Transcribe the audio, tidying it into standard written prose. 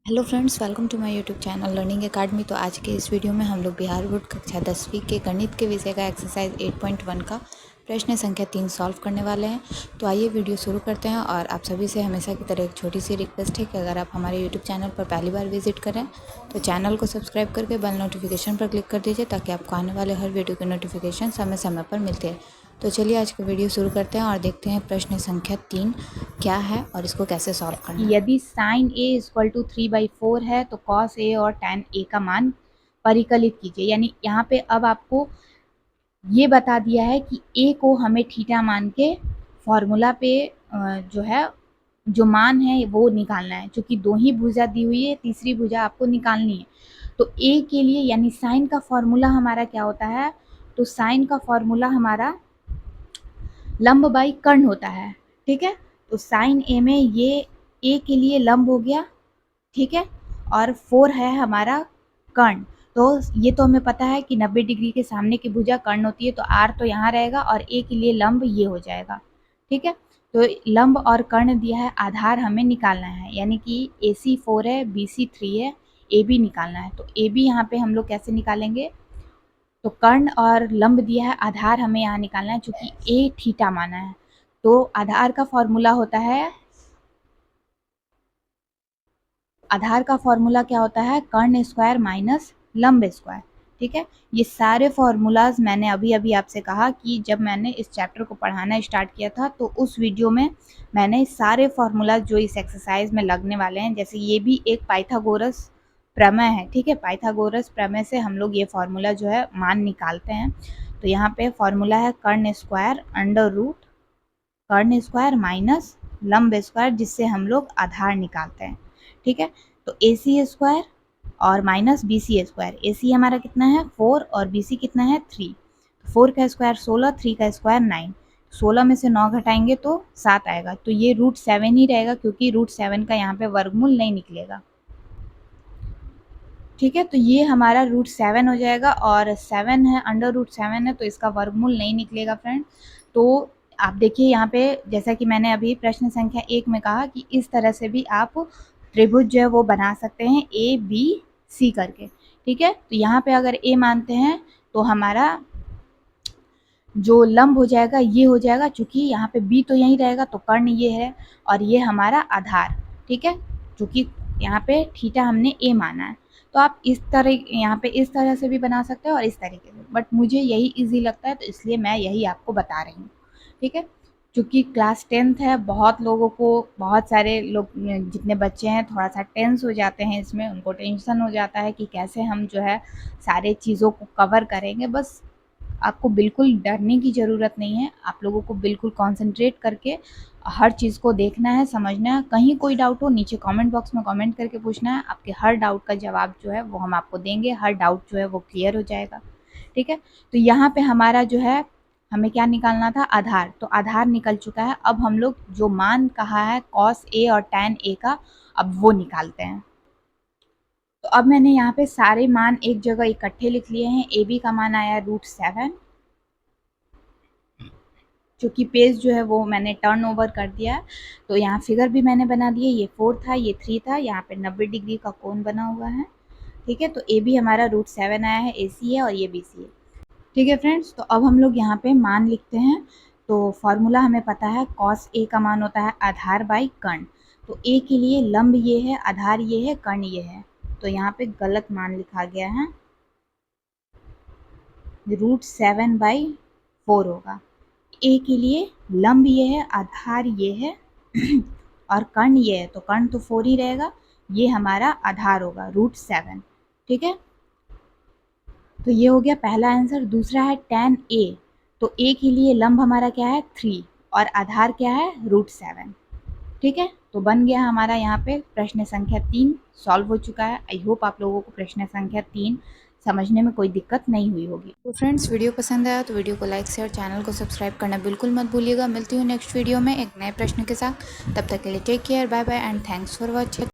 Hello friends, welcome to my YouTube channel learning academy. तो आज के इस वीडियो में हम लोग बिहार बोर्ड कक्षा 10वीं के गणित के विषय का एक्सरसाइज 8.1 का प्रश्न संख्या 3 सॉल्व करने वाले हैं। तो आइए वीडियो शुरू करते हैं। और आप सभी से हमेशा की तरह एक छोटी सी रिक्वेस्ट है कि अगर आप हमारे यूट्यूब चैनल पर पहली बार विजिट करें तो चैनल को सब्सक्राइब करके बेल नोटिफिकेशन पर क्लिक कर दीजिए ताकि आपको आने वाले हर वीडियो के नोटिफिकेशन समय समय पर मिलते हैं। तो चलिए आज का वीडियो शुरू करते हैं और देखते हैं प्रश्न संख्या 3 क्या है और इसको कैसे सॉल्व करना है। यदि साइन ए इक्वल टू 3/4 है तो कॉस ए और tan ए का मान परिकलित कीजिए। यानी यहाँ पे अब आपको ये बता दिया है कि ए को हमें थीटा मान के फॉर्मूला पे जो है जो मान है वो निकालना है। क्योंकि दो ही भुजा दी हुई है, तीसरी भुजा आपको निकालनी है। तो ए के लिए यानी साइन का फॉर्मूला हमारा क्या होता है, तो साइन का फॉर्मूला हमारा लंब बाई कर्ण होता है। ठीक है, तो साइन ए में ये ए के लिए लंब हो गया, ठीक है, और 4 है हमारा कर्ण। तो ये तो हमें पता है कि 90 डिग्री के सामने की भुजा कर्ण होती है, तो आर तो यहाँ रहेगा और ए के लिए लंब ये हो जाएगा। ठीक है, तो लंब और कर्ण दिया है, आधार हमें निकालना है। यानी कि ए सी 4 है, बी सी 3 है, ए बी निकालना है। तो ए बी यहाँ पे हम लोग कैसे निकालेंगे, तो कर्ण और लंब दिया है, आधार हमें यहाँ निकालना है क्योंकि ए थीटा माना है। तो आधार का फॉर्मूला होता है, आधार का फॉर्मूला क्या होता है, कर्ण स्क्वायर माइनस लंब स्क्वायर। ठीक है, ये सारे फॉर्मूलाज मैंने अभी अभी आपसे कहा कि जब मैंने इस चैप्टर को पढ़ाना स्टार्ट किया था तो उस वीडियो में मैंने सारे फॉर्मूलाज जो इस एक्सरसाइज में लगने वाले हैं, जैसे ये भी एक पाइथागोरस प्रमेय है। ठीक है, पाइथागोरस प्रमेय से हम लोग ये फॉर्मूला जो है मान निकालते हैं। तो यहाँ पे फॉर्मूला है कर्ण स्क्वायर अंडर रूट कर्ण स्क्वायर माइनस लंब स्क्वायर, जिससे हम लोग आधार निकालते हैं। ठीक है, तो ए सी स्क्वायर और माइनस बी सी स्क्वायर। ए सी हमारा कितना है 4 और बी सी कितना है 3। 4 का स्क्वायर 16, 3 का स्क्वायर 9। 16 में से 9 घटाएंगे तो 7 आएगा। तो ये √7 ही रहेगा क्योंकि √7 का यहाँ पे वर्गमूल नहीं निकलेगा। ठीक है, तो ये हमारा √7 हो जाएगा और 7 है, अंडर √7 है, तो इसका वर्गमूल नहीं निकलेगा फ्रेंड। तो आप देखिए यहाँ पे, जैसा कि मैंने अभी प्रश्न संख्या 1 में कहा कि इस तरह से भी आप त्रिभुज जो है वो बना सकते हैं ए बी सी करके। ठीक है, तो यहाँ पे अगर ए मानते हैं तो हमारा जो लंब हो जाएगा ये हो जाएगा, चूंकि यहाँ पे बी तो यहीं रहेगा तो कर्ण ये है और ये हमारा आधार। ठीक है, चूंकि यहाँ पे थीटा हमने ए माना है। तो आप इस तरह यहाँ पे इस तरह से भी बना सकते हो और इस तरीके से, बट मुझे यही इजी लगता है तो इसलिए मैं यही आपको बता रही हूँ। ठीक है, चूँकि क्लास 10th है, बहुत लोगों को, बहुत सारे लोग जितने बच्चे हैं थोड़ा सा टेंस हो जाते हैं, इसमें उनको टेंशन हो जाता है कि कैसे हम जो है सारे चीज़ों को कवर करेंगे। बस आपको बिल्कुल डरने की ज़रूरत नहीं है, आप लोगों को बिल्कुल कॉन्सेंट्रेट करके हर चीज़ को देखना है, समझना है। कहीं कोई डाउट हो नीचे कमेंट बॉक्स में कमेंट करके पूछना है, आपके हर डाउट का जवाब जो है वो हम आपको देंगे, हर डाउट जो है वो क्लियर हो जाएगा। ठीक है, तो यहाँ पे हमारा जो है हमें क्या निकालना था, आधार। तो आधार निकल चुका है। अब हम लोग जो मान कहा है कॉस ए और टैन ए का, अब वो निकालते हैं। तो अब मैंने यहाँ पे सारे मान एक जगह इकट्ठे लिख लिए हैं। ए बी का मान आया √7, क्योंकि पेज जो है वो मैंने टर्न ओवर कर दिया है। तो यहाँ फिगर भी मैंने बना दिया, ये 4 था, ये 3 था, यहाँ पे 90 डिग्री का कोण बना हुआ है। ठीक है, तो ए बी हमारा √7 आया है, ए सी है और ये बी सी है। ठीक है फ्रेंड्स, तो अब हम लोग यहाँ पे मान लिखते हैं। तो फॉर्मूला हमें पता है, कॉस ए का मान होता है आधार बाई कर्ण। तो ए के लिए लंब ये है, आधार ये है, कर्ण ये है। तो यहाँ पे गलत मान लिखा गया है, √7/4 होगा। ए के लिए लंब ये है, आधार ये है और कर्ण ये है, तो कर्ण तो 4 ही रहेगा, ये हमारा आधार होगा √7। ठीक है, तो ये हो गया पहला आंसर। दूसरा है tan ए। तो ए के लिए लंब हमारा क्या है 3 और आधार क्या है √7। ठीक है, तो बन गया हमारा यहाँ पे प्रश्न संख्या 3 सॉल्व हो चुका है। आई होप आप लोगों को प्रश्न संख्या 3 समझने में कोई दिक्कत नहीं हुई होगी। तो फ्रेंड्स, वीडियो पसंद आया तो वीडियो को लाइक शेयर, चैनल को सब्सक्राइब करना बिल्कुल मत भूलिएगा। मिलती हूँ नेक्स्ट वीडियो में एक नए प्रश्न के साथ। तब तक के लिए take care, bye bye and thanks for watching.